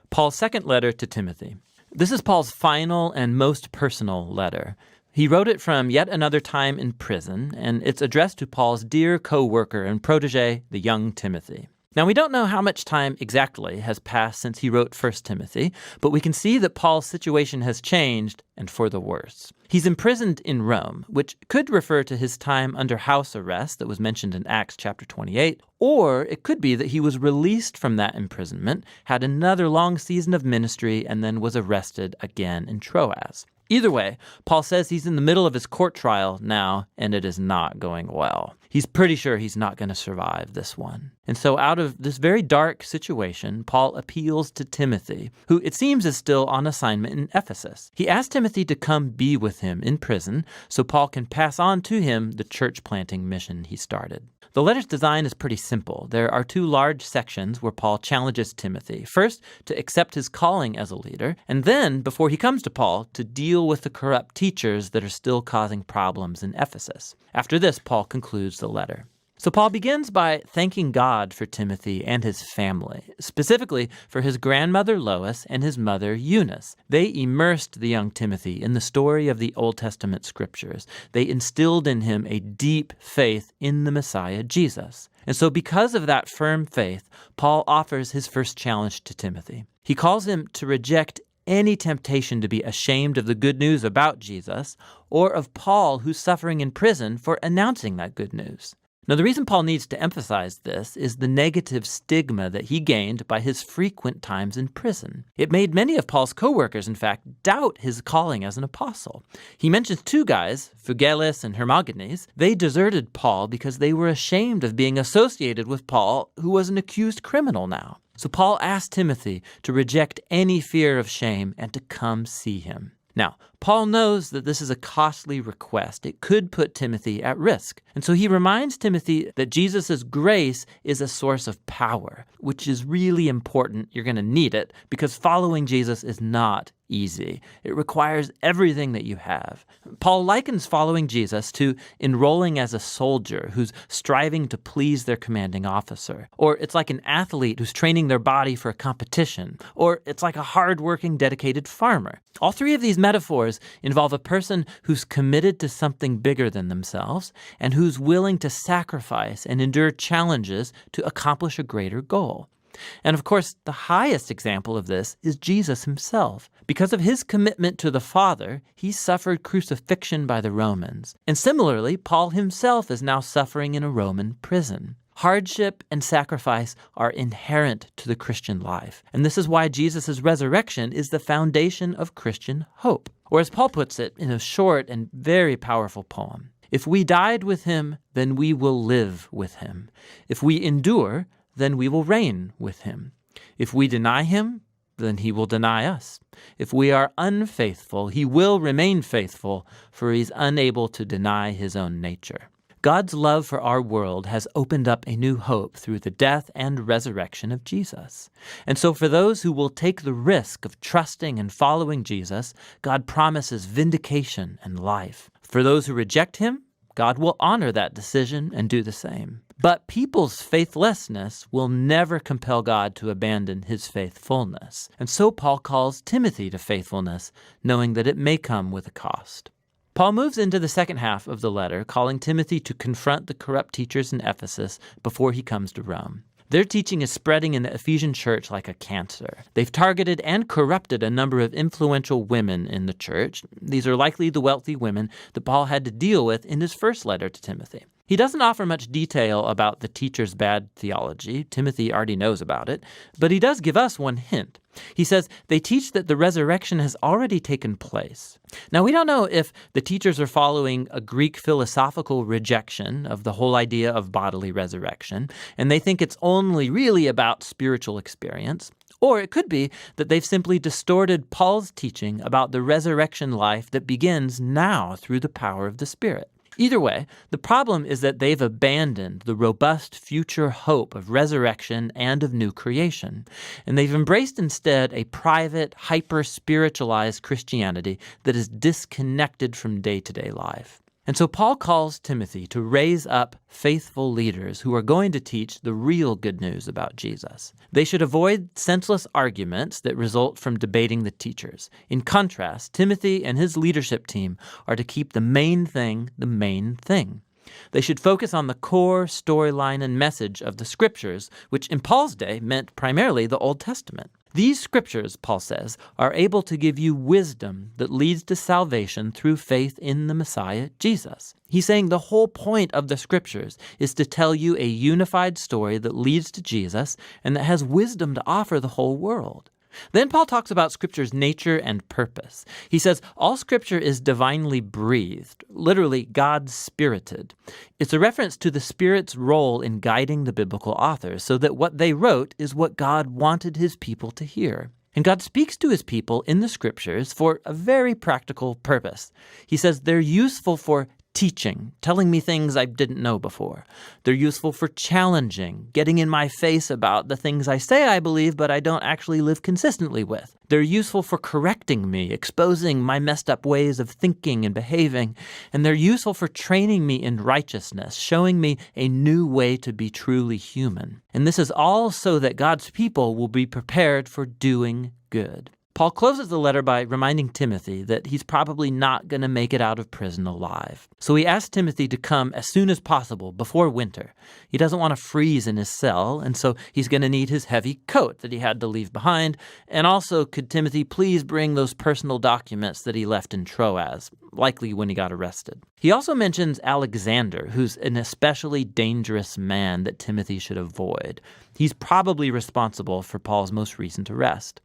Paul's second letter to Timothy. This is Paul's final and most personal letter. He wrote it from yet another time in prison, and it's addressed to Paul's dear co-worker and protege, the young Timothy. Now, we don't know how much time exactly has passed since he wrote 1 Timothy, but we can see that Paul's situation has changed, and for the worse. He's imprisoned in Rome, which could refer to his time under house arrest that was mentioned in Acts chapter 28, or it could be that he was released from that imprisonment, had another long season of ministry, and then was arrested again in Troas. Either way, Paul says he's in the middle of his court trial now, and it is not going well. He's pretty sure he's not going to survive this one. And so out of this very dark situation, Paul appeals to Timothy, who it seems is still on assignment in Ephesus. He asks Timothy to come be with him in prison so Paul can pass on to him the church planting mission he started. The letter's design is pretty simple. There are two large sections where Paul challenges Timothy. First, to accept his calling as a leader, and then, before he comes to Paul, to deal with the corrupt teachers that are still causing problems in Ephesus. After this, Paul concludes the letter. So Paul begins by thanking God for Timothy and his family, specifically for his grandmother Lois and his mother Eunice. They immersed the young Timothy in the story of the Old Testament scriptures. They instilled in him a deep faith in the Messiah, Jesus. And so because of that firm faith, Paul offers his first challenge to Timothy. He calls him to reject any temptation to be ashamed of the good news about Jesus or of Paul, who's suffering in prison for announcing that good news. Now, the reason Paul needs to emphasize this is the negative stigma that he gained by his frequent times in prison. It made many of Paul's co-workers, in fact, doubt his calling as an apostle. He mentions two guys, Phygelus and Hermogenes. They deserted Paul because they were ashamed of being associated with Paul, who was an accused criminal now. So Paul asked Timothy to reject any fear of shame and to come see him. Now, Paul knows that this is a costly request. It could put Timothy at risk. And so he reminds Timothy that Jesus' grace is a source of power, which is really important. You're going to need it because following Jesus is not easy. It requires everything that you have. Paul likens following Jesus to enrolling as a soldier who's striving to please their commanding officer. Or it's like an athlete who's training their body for a competition. Or it's like a hardworking, dedicated farmer. All three of these metaphors involve a person who's committed to something bigger than themselves and who's willing to sacrifice and endure challenges to accomplish a greater goal. And of course, the highest example of this is Jesus himself. Because of his commitment to the Father, he suffered crucifixion by the Romans. And similarly, Paul himself is now suffering in a Roman prison. Hardship and sacrifice are inherent to the Christian life. And this is why Jesus' resurrection is the foundation of Christian hope. Or as Paul puts it in a short and very powerful poem, if we died with him, then we will live with him. If we endure, then we will reign with him. If we deny him, then he will deny us. If we are unfaithful, he will remain faithful, for he's unable to deny his own nature. God's love for our world has opened up a new hope through the death and resurrection of Jesus. And so for those who will take the risk of trusting and following Jesus, God promises vindication and life. For those who reject him, God will honor that decision and do the same. But people's faithlessness will never compel God to abandon his faithfulness. And so Paul calls Timothy to faithfulness, knowing that it may come with a cost. Paul moves into the second half of the letter, calling Timothy to confront the corrupt teachers in Ephesus before he comes to Rome. Their teaching is spreading in the Ephesian church like a cancer. They've targeted and corrupted a number of influential women in the church. These are likely the wealthy women that Paul had to deal with in his first letter to Timothy. He doesn't offer much detail about the teacher's bad theology. Timothy already knows about it. But he does give us one hint. He says they teach that the resurrection has already taken place. Now, we don't know if the teachers are following a Greek philosophical rejection of the whole idea of bodily resurrection, and they think it's only really about spiritual experience. Or it could be that they've simply distorted Paul's teaching about the resurrection life that begins now through the power of the Spirit. Either way, the problem is that they've abandoned the robust future hope of resurrection and of new creation, and they've embraced instead a private, hyper-spiritualized Christianity that is disconnected from day-to-day life. And so Paul calls Timothy to raise up faithful leaders who are going to teach the real good news about Jesus. They should avoid senseless arguments that result from debating the teachers. In contrast, Timothy and his leadership team are to keep the main thing the main thing. They should focus on the core storyline and message of the Scriptures, which in Paul's day meant primarily the Old Testament. These Scriptures, Paul says, are able to give you wisdom that leads to salvation through faith in the Messiah, Jesus. He's saying the whole point of the Scriptures is to tell you a unified story that leads to Jesus and that has wisdom to offer the whole world. Then Paul talks about Scripture's nature and purpose. He says all Scripture is divinely breathed, literally God-spirited. It's a reference to the Spirit's role in guiding the biblical authors so that what they wrote is what God wanted his people to hear. And God speaks to his people in the Scriptures for a very practical purpose. He says they're useful for teaching, telling me things I didn't know before. They're useful for challenging, getting in my face about the things I say I believe but I don't actually live consistently with. They're useful for correcting me, exposing my messed up ways of thinking and behaving. And they're useful for training me in righteousness, showing me a new way to be truly human. And this is all so that God's people will be prepared for doing good. Paul closes the letter by reminding Timothy that he's probably not going to make it out of prison alive. So he asks Timothy to come as soon as possible before winter. He doesn't want to freeze in his cell, and so he's going to need his heavy coat that he had to leave behind. And also, could Timothy please bring those personal documents that he left in Troas, likely when he got arrested. He also mentions Alexander, who's an especially dangerous man that Timothy should avoid. He's probably responsible for Paul's most recent arrest.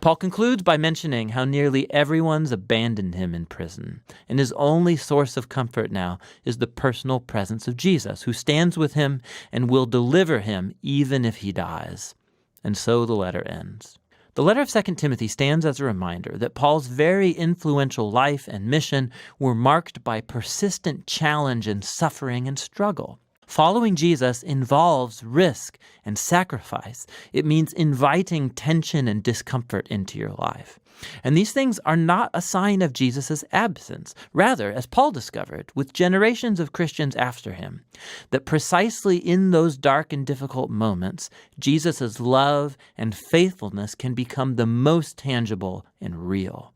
Paul concludes by mentioning how nearly everyone's abandoned him in prison, and his only source of comfort now is the personal presence of Jesus, who stands with him and will deliver him even if he dies. And so the letter ends. The letter of 2 Timothy stands as a reminder that Paul's very influential life and mission were marked by persistent challenge and suffering and struggle. Following Jesus involves risk and sacrifice. It means inviting tension and discomfort into your life. And these things are not a sign of Jesus' absence. Rather, as Paul discovered with generations of Christians after him, that precisely in those dark and difficult moments, Jesus' love and faithfulness can become the most tangible and real.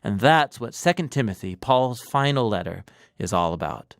And that's what 2 Timothy, Paul's final letter, is all about.